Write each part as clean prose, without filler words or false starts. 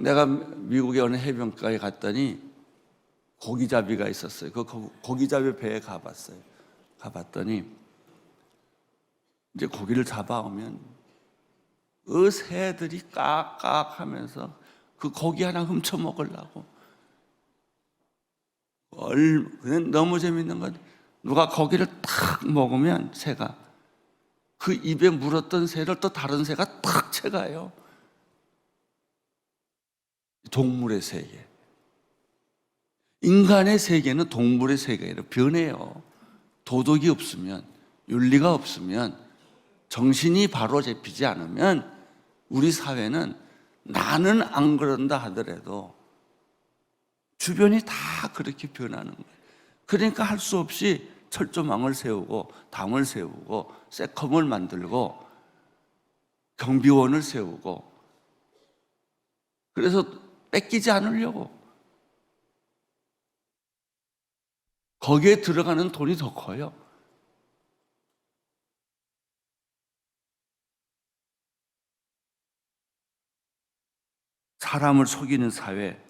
내가 미국의 어느 해변가에 갔더니 고기잡이가 있었어요. 그 고기잡이 배에 가봤어요. 가봤더니 이제 고기를 잡아오면 그 새들이 깍깍 하면서 그 고기 하나 훔쳐 먹으려고. 그냥 너무 재밌는 건 누가 고기를 탁 먹으면 새가 그 입에 물었던 새를 또 다른 새가 탁 채가요. 동물의 세계. 인간의 세계는 동물의 세계로 변해요. 도덕이 없으면, 윤리가 없으면, 정신이 바로 잡히지 않으면 우리 사회는 나는 안 그런다 하더라도 주변이 다 그렇게 변하는 거예요. 그러니까 할 수 없이 철조망을 세우고 담을 세우고 세컴을 만들고 경비원을 세우고, 그래서 뺏기지 않으려고 거기에 들어가는 돈이 더 커요. 사람을 속이는 사회,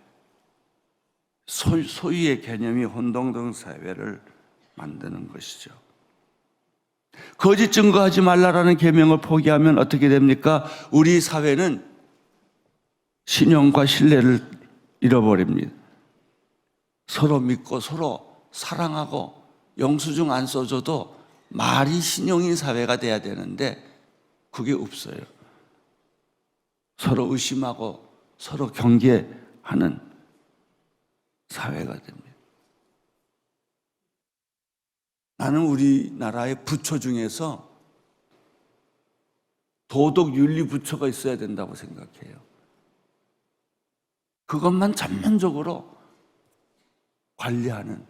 소유의 개념이 혼동된 사회를 만드는 것이죠. 거짓 증거하지 말라라는 계명을 포기하면 어떻게 됩니까? 우리 사회는 신용과 신뢰를 잃어버립니다. 서로 믿고 서로 사랑하고 영수증 안 써줘도 말이 신용인 사회가 돼야 되는데 그게 없어요. 서로 의심하고 서로 경계하는 사회가 됩니다. 나는 우리나라의 부처 중에서 도덕윤리부처가 있어야 된다고 생각해요. 그것만 전면적으로 관리하는,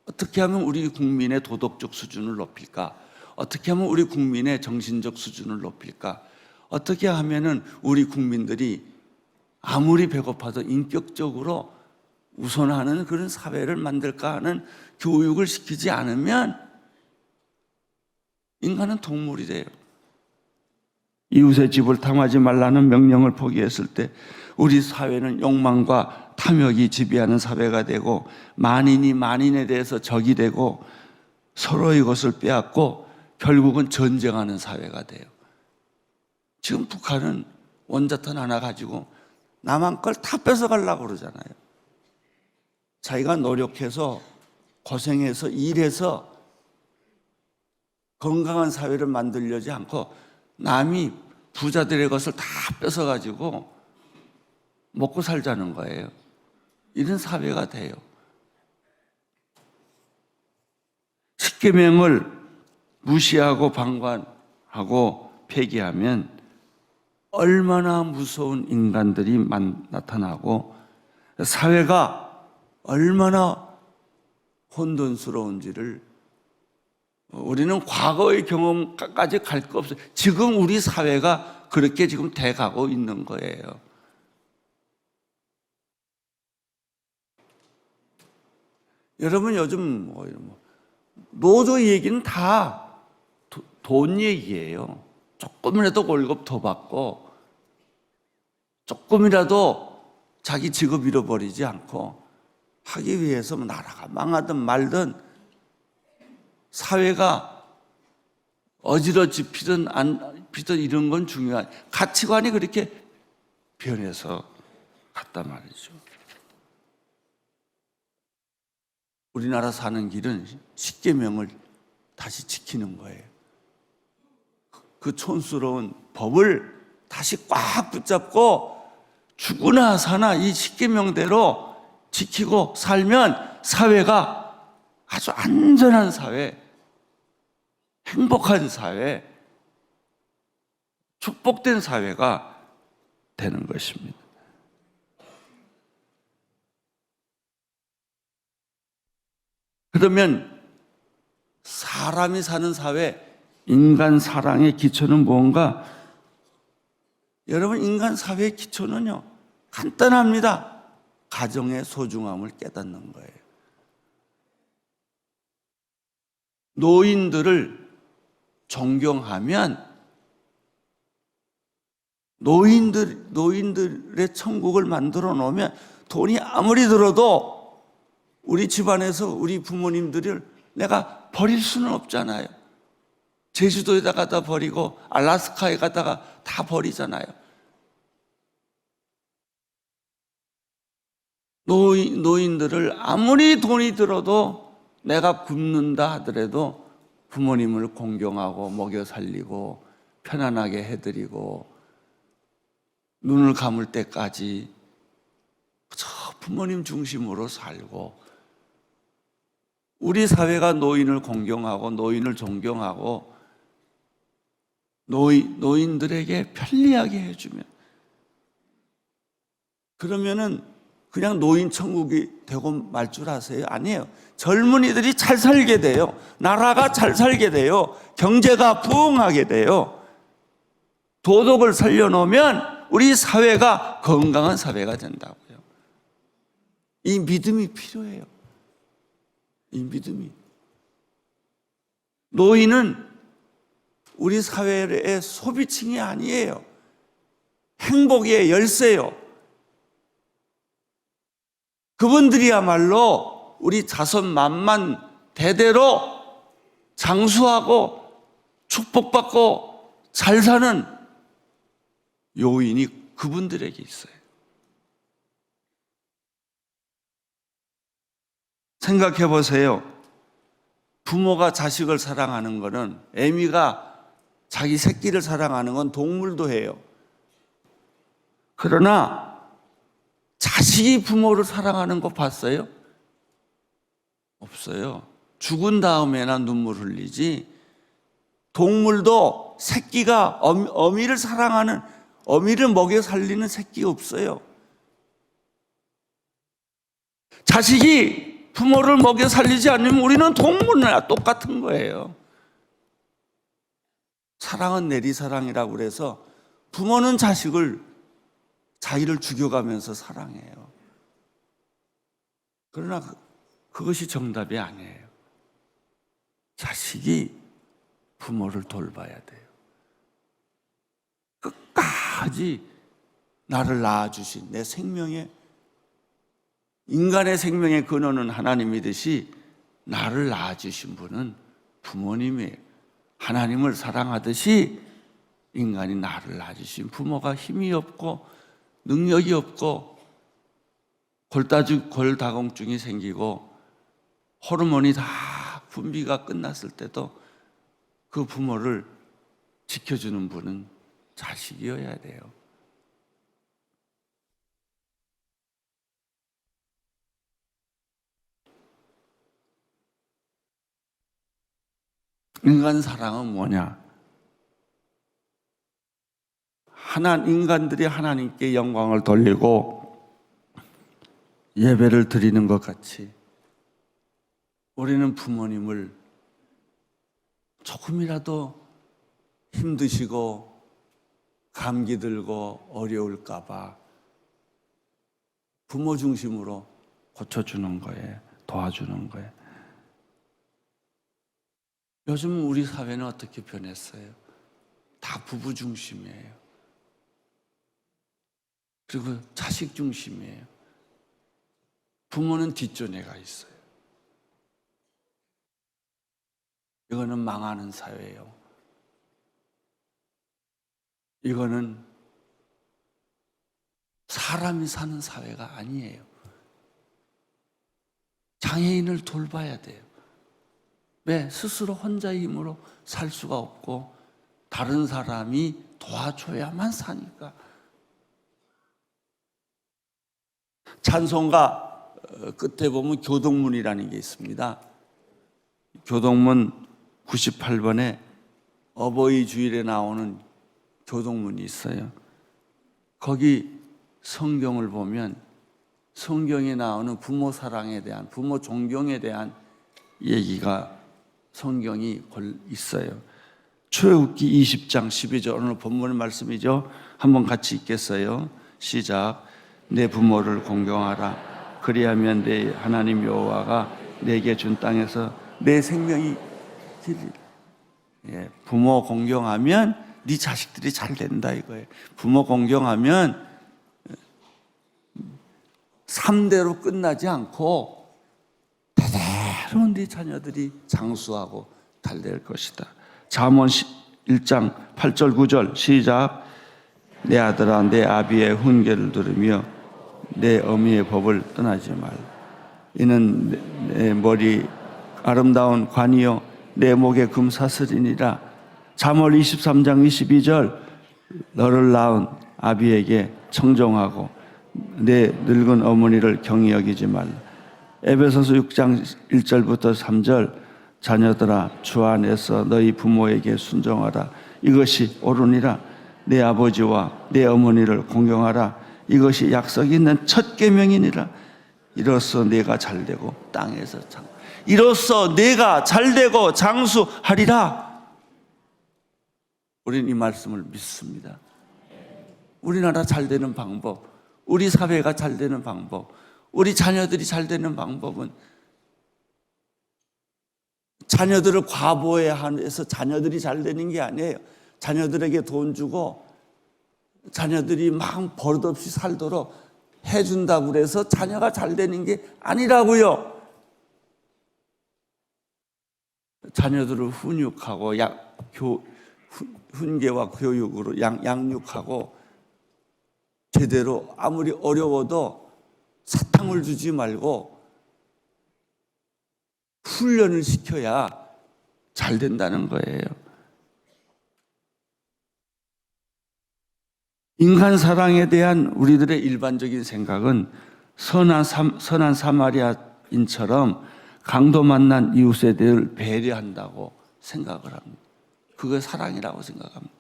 어떻게 하면 우리 국민의 도덕적 수준을 높일까? 어떻게 하면 우리 국민의 정신적 수준을 높일까? 어떻게 하면은 우리 국민들이 아무리 배고파도 인격적으로 우선하는 그런 사회를 만들까 하는 교육을 시키지 않으면 인간은 동물이 돼요. 이웃의 집을 탐하지 말라는 명령을 포기했을 때 우리 사회는 욕망과 탐욕이 지배하는 사회가 되고, 만인이 만인에 대해서 적이 되고 서로의 것을 빼앗고 결국은 전쟁하는 사회가 돼요. 지금 북한은 원자탄 하나 가지고 남한 걸 다 뺏어가려고 그러잖아요. 자기가 노력해서 고생해서 일해서 건강한 사회를 만들려지 않고 남이 부자들의 것을 다 뺏어가지고 먹고 살자는 거예요. 이런 사회가 돼요. 십계명을 무시하고 방관하고 폐기하면 얼마나 무서운 인간들이 나타나고 사회가 얼마나 혼돈스러운지를 우리는 과거의 경험까지 갈 거 없어요. 지금 우리 사회가 그렇게 지금 돼가고 있는 거예요. 여러분 요즘 노조 얘기는 다 돈 얘기예요. 조금이라도 월급 더 받고 조금이라도 자기 직업 잃어버리지 않고 하기 위해서 나라가 망하든 말든 사회가 어지러지 피든 안 피든 이런 건 중요한, 가치관이 그렇게 변해서 갔단 말이죠. 우리나라 사는 길은 십계명을 다시 지키는 거예요. 그 촌스러운 법을 다시 꽉 붙잡고 죽으나 사나 이 십계명대로 지키고 살면 사회가 아주 안전한 사회, 행복한 사회, 축복된 사회가 되는 것입니다. 그러면 사람이 사는 사회, 인간 사랑의 기초는 뭔가? 여러분, 인간 사회의 기초는요, 간단합니다. 가정의 소중함을 깨닫는 거예요. 노인들을 존경하면 노인들의 천국을 만들어 놓으면 돈이 아무리 들어도 우리 집안에서 우리 부모님들을 내가 버릴 수는 없잖아요. 제주도에 다가 버리고 알라스카에 가다가 다 버리잖아요. 노인들을 아무리 돈이 들어도 내가 굶는다 하더라도 부모님을 공경하고 먹여 살리고 편안하게 해드리고 눈을 감을 때까지 저 부모님 중심으로 살고, 우리 사회가 노인을 공경하고 노인을 존경하고 노인들에게 편리하게 해주면, 그러면은 그냥 노인 천국이 되고 말 줄 아세요? 아니에요. 젊은이들이 잘 살게 돼요. 나라가 잘 살게 돼요. 경제가 부흥하게 돼요. 도덕을 살려놓으면 우리 사회가 건강한 사회가 된다고요. 이 믿음이 필요해요. 이 믿음이. 노인은 우리 사회의 소비층이 아니에요. 행복의 열쇠요. 그분들이야말로 우리 자손 만만 대대로 장수하고 축복받고 잘 사는 요인이 그분들에게 있어요. 생각해 보세요. 부모가 자식을 사랑하는 것은, 애미가 자기 새끼를 사랑하는 건 동물도 해요. 그러나 자식이 부모를 사랑하는 거 봤어요? 없어요. 죽은 다음에나 눈물 흘리지. 동물도 새끼가 어미를 사랑하는, 어미를 먹여 살리는 새끼 없어요. 자식이 부모를 먹여 살리지 않으면 우리는 동물이나 똑같은 거예요. 사랑은 내리사랑이라고 그래서 부모는 자기를 죽여가면서 사랑해요. 그러나 그것이 정답이 아니에요. 자식이 부모를 돌봐야 돼요. 끝까지 나를 낳아주신 내 생명의, 인간의 생명의 근원은 하나님이듯이 나를 낳아주신 분은 부모님이에요. 하나님을 사랑하듯이 인간이 나를 낳아주신 부모가 힘이 없고 능력이 없고 골다공증이 생기고 호르몬이 다 분비가 끝났을 때도 그 부모를 지켜주는 분은 자식이어야 돼요. 인간 사랑은 뭐냐? 인간들이 하나님께 영광을 돌리고 예배를 드리는 것 같이 우리는 부모님을 조금이라도 힘드시고 감기 들고 어려울까 봐 부모 중심으로 고쳐주는 거예요. 도와주는 거예요. 요즘 우리 사회는 어떻게 변했어요? 다 부부 중심이에요. 그리고 자식 중심이에요. 부모는 뒷전에 가 있어요. 이거는 망하는 사회예요. 이거는 사람이 사는 사회가 아니에요. 장애인을 돌봐야 돼요. 왜? 스스로 혼자의 힘으로 살 수가 없고 다른 사람이 도와줘야만 사니까. 찬송가 끝에 보면 교동문이라는 게 있습니다. 교동문 98번에 어버이 주일에 나오는 교동문이 있어요. 거기 성경을 보면 성경에 나오는 부모 사랑에 대한, 부모 존경에 대한 얘기가 성경이 있어요. 출애굽기 20장 12절, 오늘 본문의 말씀이죠. 한번 같이 읽겠어요. 시작. 내 부모를 공경하라. 그리하면 내 하나님 여호와가 내게 준 땅에서 내 생명이 부모 공경하면 네 자식들이 잘 된다 이거예요. 부모 공경하면 3대로 끝나지 않고 대대로 네 자녀들이 장수하고 잘 될 것이다. 잠언 1장 8절 9절 시작. 내 아들아 내 아비의 훈계를 들으며 내 어미의 법을 떠나지 말라. 이는 내 머리 아름다운 관이요 내 목에 금사슬이니라. 잠언 23장 22절 너를 낳은 아비에게 청종하고 내 늙은 어머니를 경히 여기지 말라. 에베소서 6장 1절부터 3절 자녀들아 주 안에서 너희 부모에게 순종하라. 이것이 옳으니라. 내 아버지와 내 어머니를 공경하라. 이것이 약속 있는 첫 계명이니라. 이로써 내가 잘되고 땅에서 이로써 내가 잘되고 장수하리라. 우리는 이 말씀을 믿습니다. 우리나라 잘되는 방법, 우리 사회가 잘되는 방법, 우리 자녀들이 잘되는 방법은 자녀들을 과보해서 자녀들이 잘되는 게 아니에요. 자녀들에게 돈 주고 자녀들이 막 버릇없이 살도록 해준다고 그래서 자녀가 잘되는 게 아니라고요. 자녀들을 훈육하고 훈계와 교육으로 양육하고 제대로 아무리 어려워도 사탕을 주지 말고 훈련을 시켜야 잘 된다는 거예요. 인간 사랑에 대한 우리들의 일반적인 생각은 선한 사마리아인처럼 강도 만난 이웃에 대해 배려한다고 생각을 합니다. 그게 사랑이라고 생각합니다.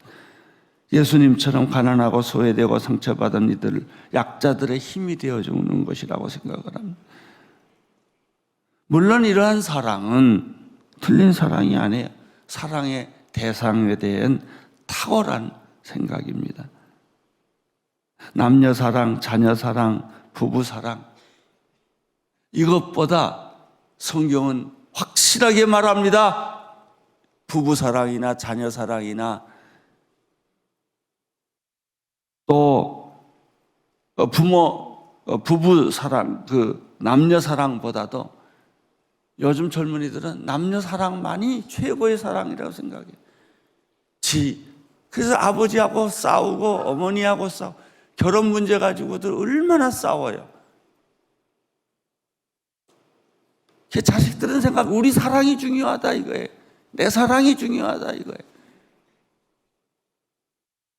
예수님처럼 가난하고 소외되고 상처받은 이들을 약자들의 힘이 되어주는 것이라고 생각을 합니다. 물론 이러한 사랑은 틀린 사랑이 아니에요. 사랑의 대상에 대한 탁월한 생각입니다. 남녀 사랑, 자녀 사랑, 부부 사랑, 이것보다 성경은 확실하게 말합니다. 부부 사랑이나 자녀 사랑이나 또 부부 사랑, 남녀 사랑보다도 요즘 젊은이들은 남녀 사랑만이 최고의 사랑이라고 생각해요. 그래서 아버지하고 싸우고 어머니하고 싸우고 결혼 문제 가지고들 얼마나 싸워요. 제 자식들은 생각, 우리 사랑이 중요하다 이거예요. 내 사랑이 중요하다 이거예요.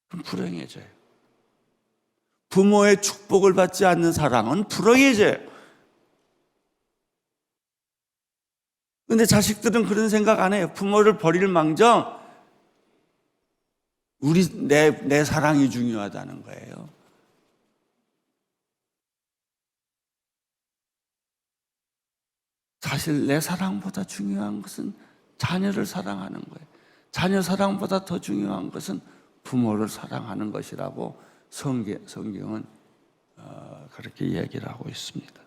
그럼 불행해져요. 부모의 축복을 받지 않는 사랑은 불행해져요. 근데 자식들은 그런 생각 안 해요. 부모를 버릴 망정 내 사랑이 중요하다는 거예요. 사실 내 사랑보다 중요한 것은 자녀를 사랑하는 거예요. 자녀 사랑보다 더 중요한 것은 부모를 사랑하는 것이라고 성경은 그렇게 얘기를 하고 있습니다.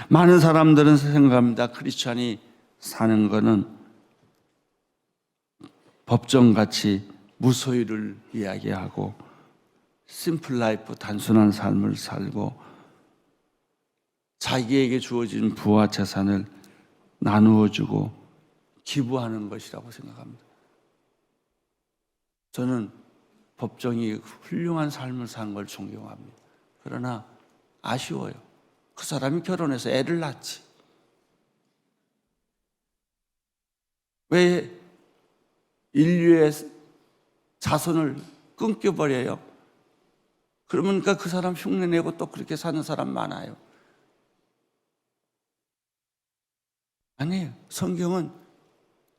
많은 사람들은 생각합니다. 크리스찬이 사는 것은 법정같이 무소유를 이야기하고 심플 라이프, 단순한 삶을 살고 자기에게 주어진 부와 재산을 나누어주고 기부하는 것이라고 생각합니다. 저는 법정이 훌륭한 삶을 산 걸 존경합니다. 그러나 아쉬워요. 그 사람이 결혼해서 애를 낳지. 왜 인류의 자손을 끊겨버려요? 그러니까 그 사람 흉내내고 또 그렇게 사는 사람 많아요. 아니에요. 성경은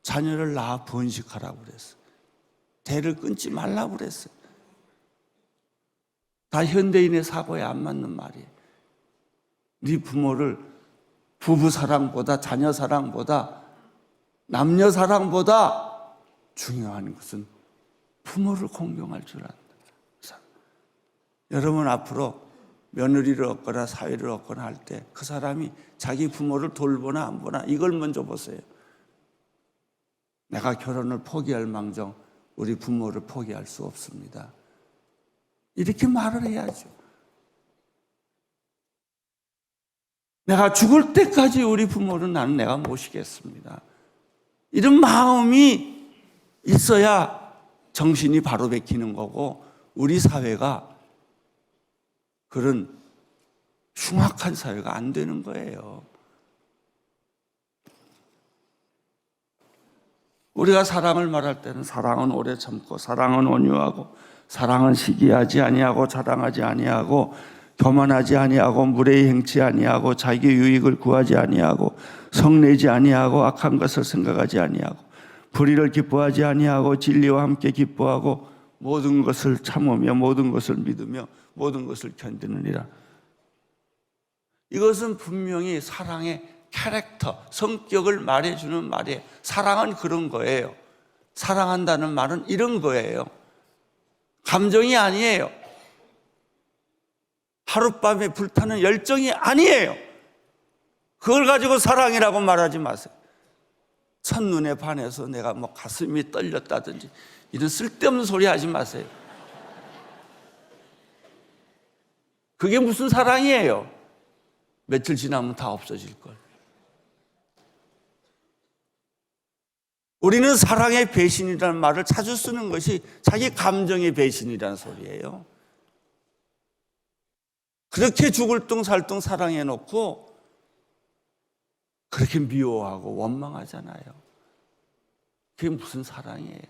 자녀를 낳아 번식하라고 그랬어요. 대를 끊지 말라고 그랬어요. 다 현대인의 사고에 안 맞는 말이에요. 네 부모를 부부 사랑보다 자녀 사랑보다 남녀 사랑보다 중요한 것은 부모를 공경할 줄 안다. 여러분 앞으로 며느리를 얻거나 사위를 얻거나 할 때 그 사람이 자기 부모를 돌보나 안 보나 이걸 먼저 보세요. 내가 결혼을 포기할 망정 우리 부모를 포기할 수 없습니다. 이렇게 말을 해야죠. 내가 죽을 때까지 우리 부모를 나는 내가 모시겠습니다. 이런 마음이 있어야 정신이 바로 베끼는 거고 우리 사회가 그런 흉악한 사회가 안 되는 거예요. 우리가 사랑을 말할 때는 사랑은 오래 참고 사랑은 온유하고 사랑은 시기하지 아니하고 자랑하지 아니하고 교만하지 아니하고 무례히 행치 아니하고 자기 유익을 구하지 아니하고 성내지 아니하고 악한 것을 생각하지 아니하고 불의를 기뻐하지 아니하고 진리와 함께 기뻐하고 모든 것을 참으며 모든 것을 믿으며 모든 것을 견디느니라. 이것은 분명히 사랑의 캐릭터, 성격을 말해주는 말이에요. 사랑은 그런 거예요. 사랑한다는 말은 이런 거예요. 감정이 아니에요. 하룻밤에 불타는 열정이 아니에요. 그걸 가지고 사랑이라고 말하지 마세요. 첫눈에 반해서 내가 뭐 가슴이 떨렸다든지 이런 쓸데없는 소리 하지 마세요. 그게 무슨 사랑이에요? 며칠 지나면 다 없어질 걸. 우리는 사랑의 배신이라는 말을 자주 쓰는 것이 자기 감정의 배신이라는 소리예요. 그렇게 죽을 둥 살 둥 사랑해 놓고 그렇게 미워하고 원망하잖아요. 그게 무슨 사랑이에요?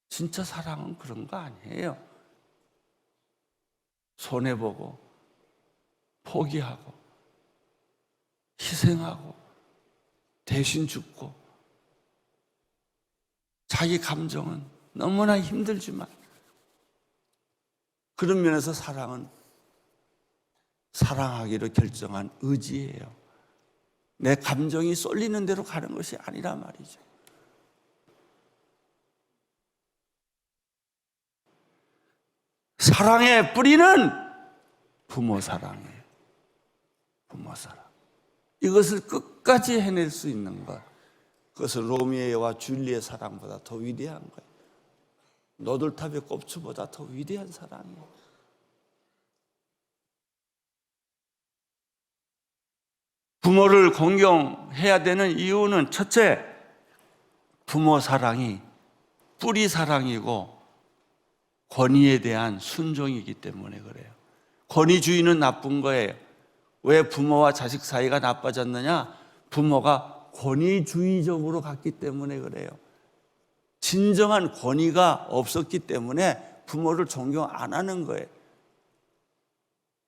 진짜 사랑은 그런 거 아니에요. 손해보고 포기하고 희생하고 대신 죽고 자기 감정은 너무나 힘들지만 그런 면에서 사랑은 사랑하기로 결정한 의지예요. 내 감정이 쏠리는 대로 가는 것이 아니라 말이죠. 사랑의 뿌리는 부모 사랑이에요. 부모 사랑. 이것을 끝까지 해낼 수 있는 것. 그것은 로미오와 줄리의 사랑보다 더 위대한 거예요. 노들탑의 꼽추보다 더 위대한 사랑이에요. 부모를 공경해야 되는 이유는 첫째, 부모 사랑이 뿌리 사랑이고 권위에 대한 순종이기 때문에 그래요. 권위주의는 나쁜 거예요. 왜 부모와 자식 사이가 나빠졌느냐? 부모가 권위주의적으로 갔기 때문에 그래요. 진정한 권위가 없었기 때문에 부모를 존경 안 하는 거예요.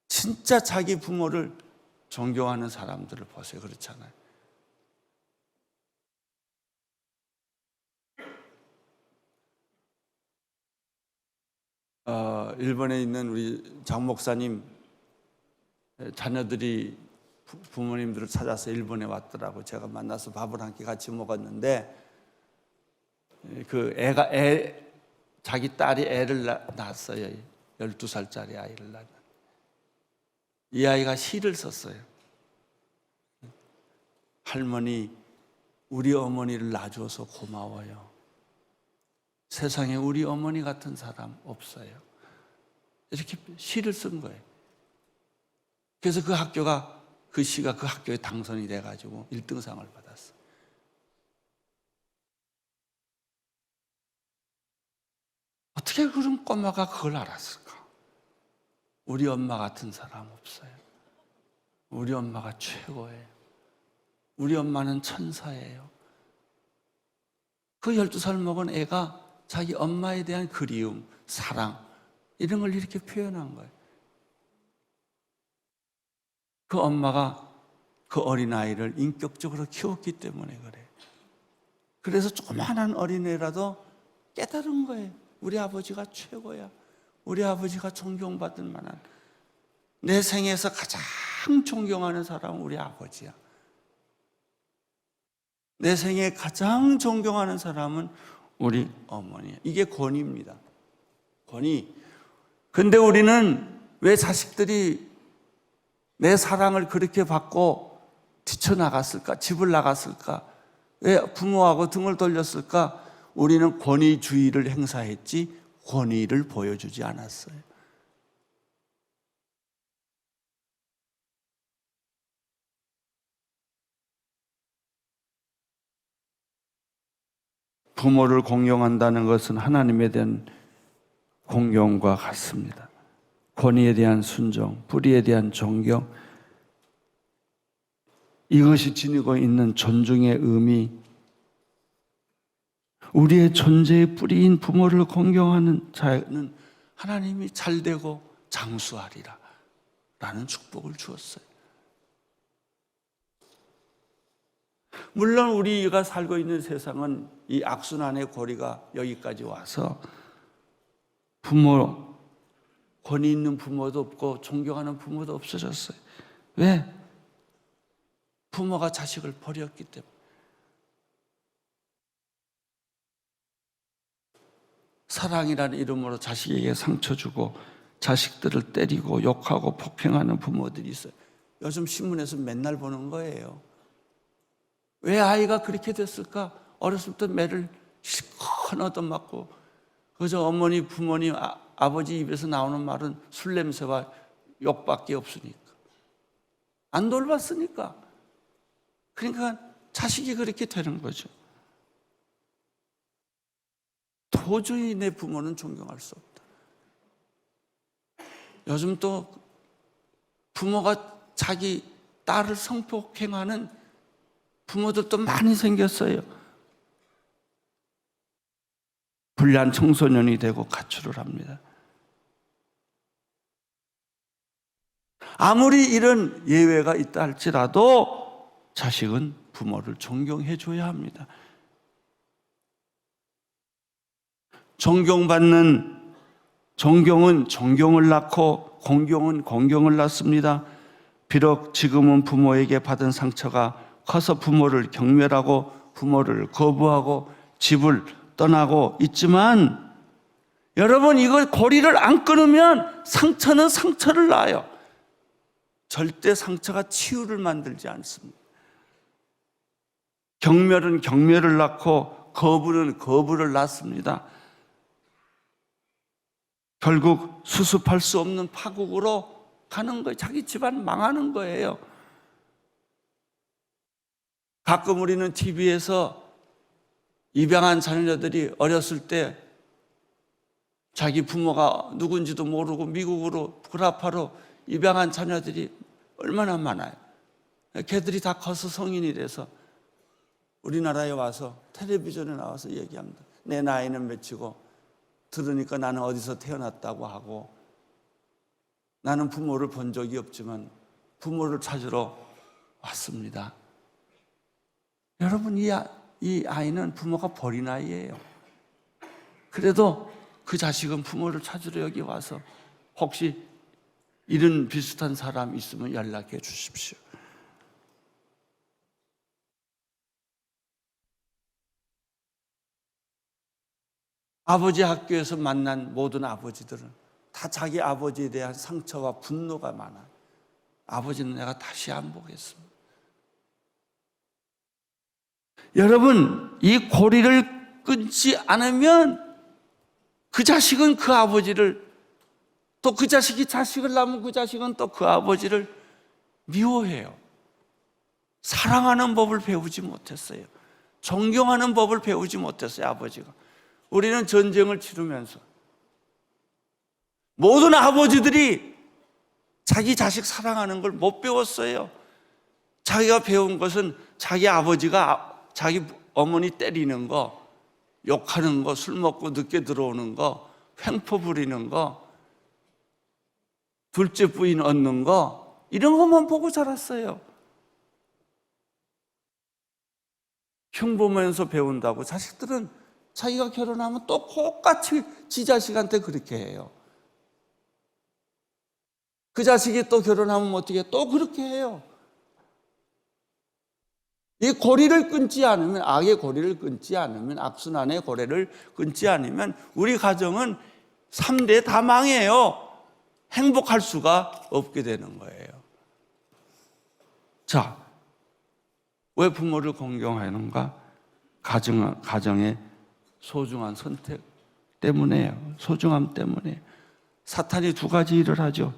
진짜 자기 부모를 존경하는 사람들을 보세요. 그렇잖아요. 일본에 있는 우리 장 목사님 자녀들이 부모님들을 찾아서 일본에 왔더라고. 제가 만나서 밥을 한 끼 같이 먹었는데 그 자기 딸이 애를 낳았어요. 12살짜리 아이를 낳았는데 이 아이가 시를 썼어요. 할머니, 우리 어머니를 낳아줘서 고마워요. 세상에 우리 어머니 같은 사람 없어요. 이렇게 시를 쓴 거예요. 그래서 그 시가 그 학교에 당선이 돼가지고 1등상을 받았어요. 어떻게 그런 꼬마가 그걸 알았을까? 우리 엄마 같은 사람 없어요. 우리 엄마가 최고예요. 우리 엄마는 천사예요. 그 12살 먹은 애가 자기 엄마에 대한 그리움, 사랑 이런 걸 이렇게 표현한 거예요. 그 엄마가 그 어린아이를 인격적으로 키웠기 때문에 그래요. 그래서 조그마한 어린애라도 깨달은 거예요. 우리 아버지가 최고야. 우리 아버지가 존경받을 만한, 내 생에서 가장 존경하는 사람은 우리 아버지야. 내 생에 가장 존경하는 사람은 우리 어머니야. 이게 권위입니다. 권위. 근데 우리는 왜 자식들이 내 사랑을 그렇게 받고 뛰쳐나갔을까? 집을 나갔을까? 왜 부모하고 등을 돌렸을까? 우리는 권위주의를 행사했지 권위를 보여주지 않았어요. 부모를 공경한다는 것은 하나님에 대한 공경과 같습니다. 권위에 대한 순종, 불의에 대한 존경, 이것이 지니고 있는 존중의 의미, 우리의 존재의 뿌리인 부모를 공경하는 자는 하나님이 잘되고 장수하리라 라는 축복을 주었어요. 물론 우리가 살고 있는 세상은 이 악순환의 고리가 여기까지 와서 부모, 권위 있는 부모도 없고 존경하는 부모도 없어졌어요. 왜? 부모가 자식을 버렸기 때문에. 사랑이라는 이름으로 자식에게 상처 주고 자식들을 때리고 욕하고 폭행하는 부모들이 있어요. 요즘 신문에서 맨날 보는 거예요. 왜 아이가 그렇게 됐을까? 어렸을 때 매를 실컷 얻어맞고 그저 어머니, 부모님, 아버지 입에서 나오는 말은 술 냄새와 욕밖에 없으니까. 안 돌봤으니까. 그러니까 자식이 그렇게 되는 거죠. 도저히 내 부모는 존경할 수 없다. 요즘 또 부모가 자기 딸을 성폭행하는 부모들도 많이 생겼어요. 불량 청소년이 되고 가출을 합니다. 아무리 이런 예외가 있다 할지라도 자식은 부모를 존경해 줘야 합니다. 존경은 존경을 낳고 공경은 공경을 낳습니다. 비록 지금은 부모에게 받은 상처가 커서 부모를 경멸하고 부모를 거부하고 집을 떠나고 있지만 여러분, 이걸 고리를 안 끊으면 상처는 상처를 낳아요. 절대 상처가 치유를 만들지 않습니다. 경멸은 경멸을 낳고 거부는 거부를 낳습니다. 결국 수습할 수 없는 파국으로 가는 거예요. 자기 집안 망하는 거예요. 가끔 우리는 TV에서 입양한 자녀들이 어렸을 때 자기 부모가 누군지도 모르고 미국으로 구라파로 입양한 자녀들이 얼마나 많아요. 걔들이 다 커서 성인이 돼서 우리나라에 와서 텔레비전에 나와서 얘기합니다. 내 나이는 몇이고 들으니까 나는 어디서 태어났다고 하고 나는 부모를 본 적이 없지만 부모를 찾으러 왔습니다. 여러분, 이 아이는 부모가 버린 아이예요. 그래도 그 자식은 부모를 찾으러 여기 와서 혹시 이런 비슷한 사람 있으면 연락해 주십시오. 아버지 학교에서 만난 모든 아버지들은 다 자기 아버지에 대한 상처와 분노가 많아요. 아버지는 내가 다시 안 보겠습니다. 여러분, 이 고리를 끊지 않으면 그 자식은 그 아버지를, 또 그 자식이 자식을 낳으면 그 자식은 또 그 아버지를 미워해요. 사랑하는 법을 배우지 못했어요. 존경하는 법을 배우지 못했어요, 아버지가. 우리는 전쟁을 치르면서 모든 아버지들이 자기 자식 사랑하는 걸 못 배웠어요. 자기가 배운 것은 자기 아버지가 자기 어머니 때리는 거, 욕하는 거, 술 먹고 늦게 들어오는 거, 횡포 부리는 거, 둘째 부인 얻는 거, 이런 것만 보고 자랐어요. 흉 보면서 배운다고 자식들은 자기가 결혼하면 또 똑같이 지 자식한테 그렇게 해요. 그 자식이 또 결혼하면 어떻게 또 그렇게 해요. 이 고리를 끊지 않으면, 악의 고리를 끊지 않으면, 악순환의 고리를 끊지 않으면 우리 가정은 3대 다 망해요. 행복할 수가 없게 되는 거예요. 자, 왜 부모를 공경하는가? 가정의 소중한 선택 때문에요. 소중함 때문에. 사탄이 두 가지 일을 하죠.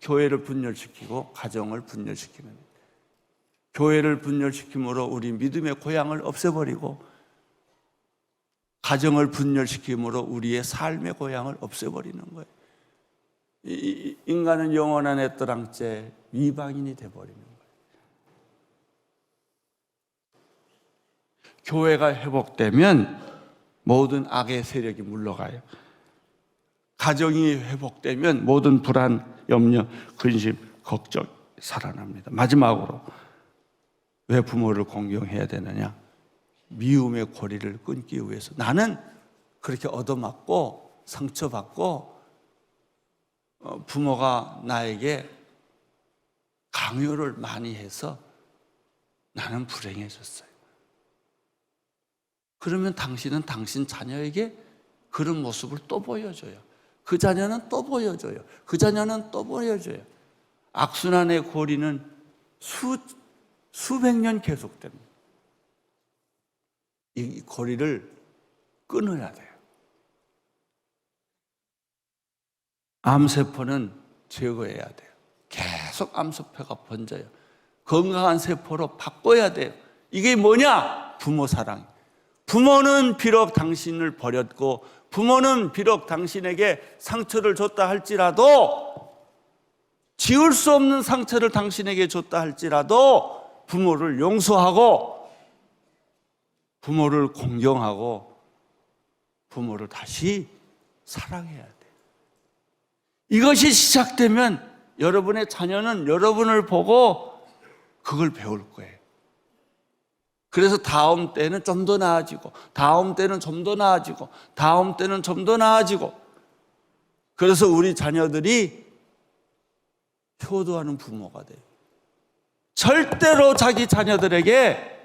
교회를 분열시키고 가정을 분열시키는. 교회를 분열시킴으로 우리 믿음의 고향을 없애버리고, 가정을 분열시킴으로 우리의 삶의 고향을 없애버리는 거예요. 인간은 영원한 애떠랑째 이방인이 돼버리는 거예요. 교회가 회복되면 모든 악의 세력이 물러가요. 가정이 회복되면 모든 불안, 염려, 근심, 걱정이 살아납니다. 마지막으로 왜 부모를 공경해야 되느냐? 미움의 고리를 끊기 위해서. 나는 그렇게 얻어맞고 상처받고 부모가 나에게 강요를 많이 해서 나는 불행해졌어요. 그러면 당신은 당신 자녀에게 그런 모습을 또 보여줘요. 그 자녀는 또 보여줘요. 그 자녀는 또 보여줘요. 악순환의 고리는 수백 년 계속됩니다. 이 고리를 끊어야 돼요. 암세포는 제거해야 돼요. 계속 암세포가 번져요. 건강한 세포로 바꿔야 돼요. 이게 뭐냐? 부모 사랑. 부모는 비록 당신을 버렸고, 부모는 비록 당신에게 상처를 줬다 할지라도, 지울 수 없는 상처를 당신에게 줬다 할지라도 부모를 용서하고, 부모를 공경하고, 부모를 다시 사랑해야 돼요. 이것이 시작되면 여러분의 자녀는 여러분을 보고 그걸 배울 거예요. 그래서 다음 때는 좀 더 나아지고, 다음 때는 좀 더 나아지고, 다음 때는 좀 더 나아지고. 그래서 우리 자녀들이 효도하는 부모가 돼요. 절대로 자기 자녀들에게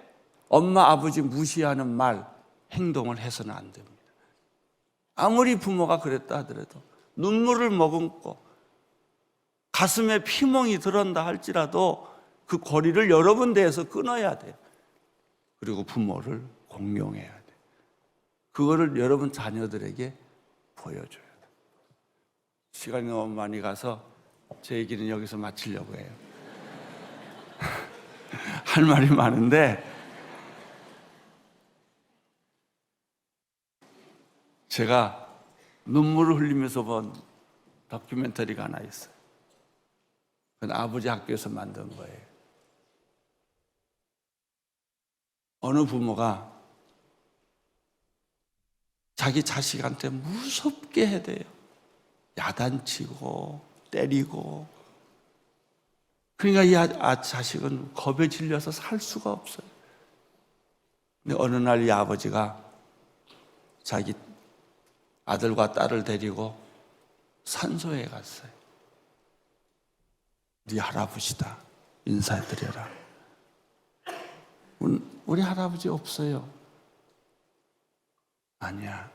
엄마, 아버지 무시하는 말, 행동을 해서는 안 됩니다. 아무리 부모가 그랬다 하더라도, 눈물을 머금고 가슴에 피멍이 들었다 할지라도 그 고리를 여러 군데에서 끊어야 돼요. 그리고 부모를 공경해야 돼요. 그거를 여러분 자녀들에게 보여줘야 돼요. 시간이 너무 많이 가서 제 얘기는 여기서 마치려고 해요. 할 말이 많은데, 제가 눈물을 흘리면서 본 다큐멘터리가 하나 있어요. 그건 아버지 학교에서 만든 거예요. 어느 부모가 자기 자식한테 무섭게 해대요. 야단치고 때리고. 그러니까 이 자식은 겁에 질려서 살 수가 없어요. 근데 어느 날 이 아버지가 자기 아들과 딸을 데리고 산소에 갔어요. 네 할아버지다, 인사해드려라. 우리 할아버지 없어요. 아니야,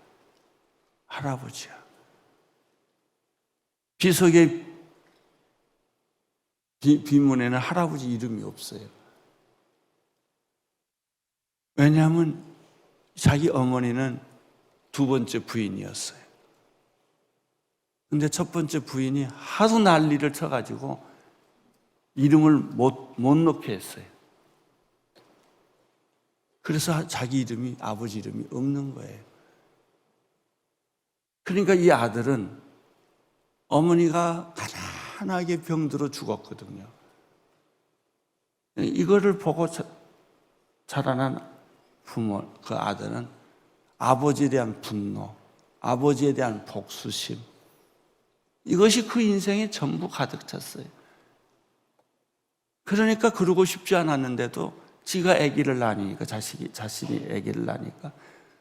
할아버지야. 비석의 비문에는 할아버지 이름이 없어요. 왜냐하면 자기 어머니는 두 번째 부인이었어요. 근데 첫 번째 부인이 하도 난리를 쳐가지고 이름을 못 넣게 했어요. 그래서 자기 이름이, 아버지 이름이 없는 거예요. 그러니까 이 아들은 어머니가 가난하게 병들어 죽었거든요. 이거를 보고 자라난 부모, 그 아들은 아버지에 대한 분노, 아버지에 대한 복수심, 이것이 그 인생에 전부 가득 찼어요. 그러니까 그러고 싶지 않았는데도 지가 아기를 낳으니까, 자신이 아기를 낳으니까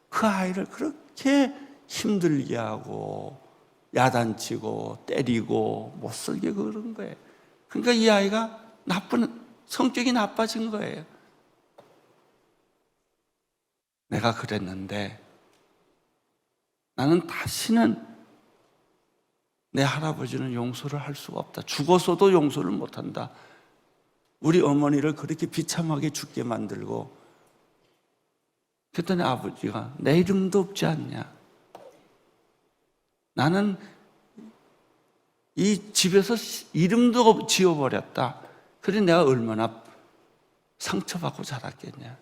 그 아이를 그렇게 힘들게 하고 야단치고 때리고 못살게 그런 거예요. 그러니까 이 아이가 성격이 나빠진 거예요. 내가 그랬는데 나는 다시는 내 할아버지는 용서를 할 수가 없다. 죽어서도 용서를 못한다. 우리 어머니를 그렇게 비참하게 죽게 만들고 그랬더니 아버지가 내 이름도 없지 않냐? 나는 이 집에서 이름도 지어버렸다. 그래 내가 얼마나 상처받고 자랐겠냐.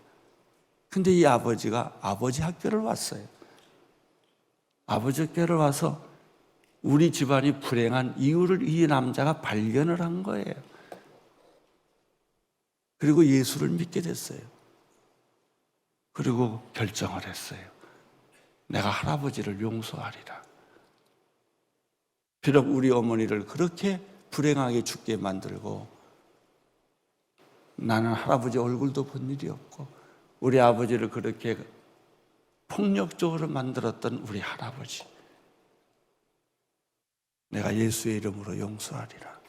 근데 이 아버지가 아버지 학교를 왔어요. 아버지 학교를 와서 우리 집안이 불행한 이유를 이 남자가 발견을 한 거예요. 그리고 예수를 믿게 됐어요. 그리고 결정을 했어요. 내가 할아버지를 용서하리라. 비록 우리 어머니를 그렇게 불행하게 죽게 만들고 나는 할아버지 얼굴도 본 일이 없고 우리 아버지를 그렇게 폭력적으로 만들었던 우리 할아버지, 내가 예수의 이름으로 용서하리라.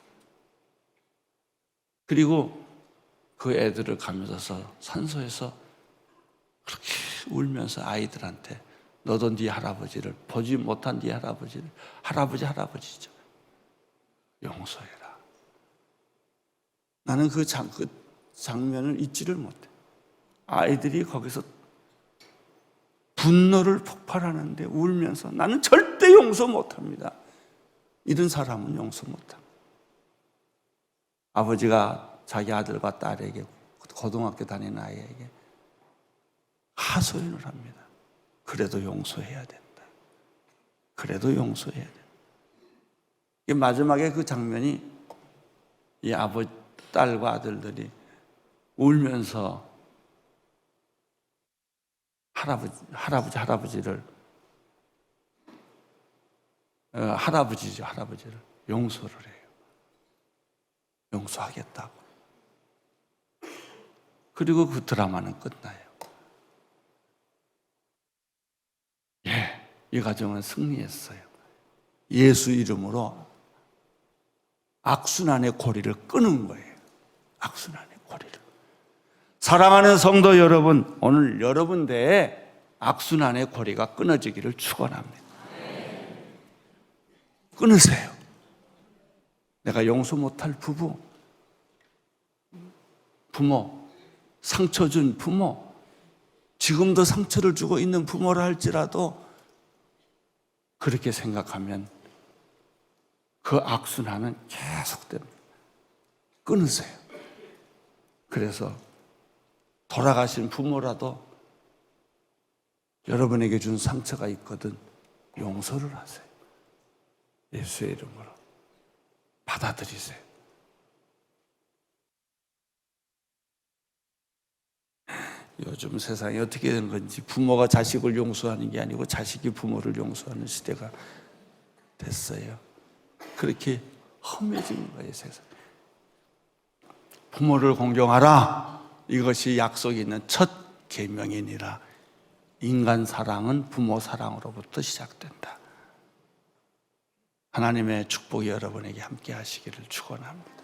그리고 그 애들을 가면서 산소에서 그렇게 울면서 아이들한테 너도 네 할아버지를, 보지 못한 네 할아버지를, 할아버지죠, 용서해라. 나는 그 장면을 잊지를 못해. 아이들이 거기서 분노를 폭발하는데 울면서 나는 절대 용서 못합니다. 이런 사람은 용서 못합니다. 아버지가 자기 아들과 딸에게, 고등학교 다니는 아이에게 하소연을 합니다. 그래도 용서해야 된다. 그래도 용서해야 된다. 마지막에 그 장면이 이 아버지, 딸과 아들들이 울면서 할아버지를 용서를 해요. 용서하겠다고. 그리고 그 드라마는 끝나요. 이 가정은 승리했어요. 예수 이름으로 악순환의 고리를 끊은 거예요. 악순환의 고리를. 사랑하는 성도 여러분, 오늘 여러분 대에 악순환의 고리가 끊어지기를 축원합니다. 끊으세요. 내가 용서 못할 부모, 상처 준 부모, 지금도 상처를 주고 있는 부모라 할지라도 그렇게 생각하면 그 악순환은 계속됩니다. 끊으세요. 그래서 돌아가신 부모라도 여러분에게 준 상처가 있거든 용서를 하세요. 예수의 이름으로 받아들이세요. 요즘 세상이 어떻게 된 건지 부모가 자식을 용서하는 게 아니고 자식이 부모를 용서하는 시대가 됐어요. 그렇게 험해진 거예요, 세상. 부모를 공경하라. 이것이 약속이 있는 첫 계명이니라. 인간 사랑은 부모 사랑으로부터 시작된다. 하나님의 축복이 여러분에게 함께 하시기를 축원합니다.